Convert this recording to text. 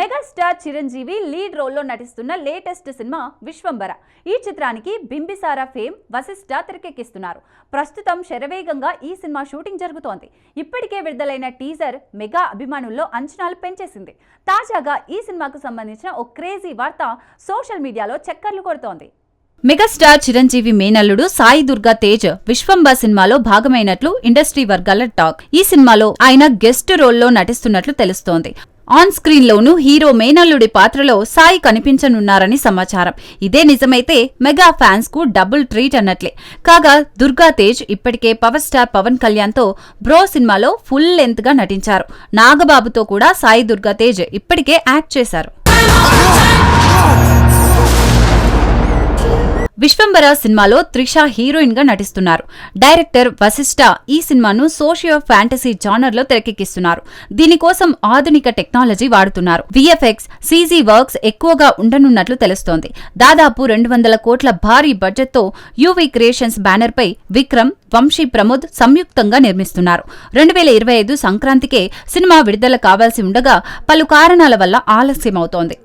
Megastar Chiranjeevi lead రోల్లో నటిస్తున్న latest cinema Vishwambhara. ఈ చిత్రానికి బింబిసారా ఫేమ్ వశిష్ఠ తెరకెక్కిస్తున్నారు. ప్రస్తుతం శరవేగంగా ఈ సినిమా షూటింగ్ జరుగుతోంది. ఇప్పటికే విడుదలైన టీజర్ మెగా అభిమానుల్లో అంచనాలు పెంచేసింది. తాజాగా ఈ సినిమాకు సంబంధించిన ఓ క్రేజీ వార్త సోషల్ మీడియాలో చక్కర్లు కొడుతోంది. మెగాస్టార్ చిరంజీవి మేనల్లుడు సాయి దుర్గా తేజ్ విశ్వంబర సినిమాలో భాగమైనట్లు ఇండస్ట్రీ వర్గాల టాక్. ఈ సినిమాలో ఆయన గెస్ట్ రోల్లో నటిస్తున్నట్లు తెలుస్తోంది. ఆన్ స్క్రీన్ లోనూ హీరో మేనల్లుడి పాత్రలో సాయి కనిపించనున్నారని సమాచారం. ఇదే నిజమైతే మెగా ఫ్యాన్స్ కు డబుల్ ట్రీట్ అన్నట్లే. కాగా దుర్గా తేజ్ ఇప్పటికే పవర్ స్టార్ పవన్ కళ్యాణ్ తో బ్రో సినిమాలో ఫుల్ లెంత్ గా నటించారు. నాగబాబుతో కూడా సాయి దుర్గా తేజ్ ఇప్పటికే యాక్ట్ చేశారు. విశ్వంబర సినిమాలో త్రిష హీరోయిన్ గా నటిస్తున్నారు. డైరెక్టర్ వశిష్ఠ ఈ సినిమాను సోషియో ఫ్యాంటసీ జానర్ లో తెరకెక్కిస్తున్నారు. దీనికోసం ఆధునిక టెక్నాలజీ వాడుతున్నారు. విఎఫ్ఎక్స్, సీజీ వర్క్స్ ఎక్కువగా ఉండనున్నట్లు తెలుస్తోంది. దాదాపు 200 కోట్ల భారీ బడ్జెట్ తో యూవీ క్రియేషన్స్ బ్యానర్ పై విక్రమ్, వంశీ ప్రమోద్ సంయుక్తంగా నిర్మిస్తున్నారు. 2025 సంక్రాంతికే సినిమా విడుదల కావాల్సి ఉండగా పలు కారణాల వల్ల ఆలస్యమవుతోంది.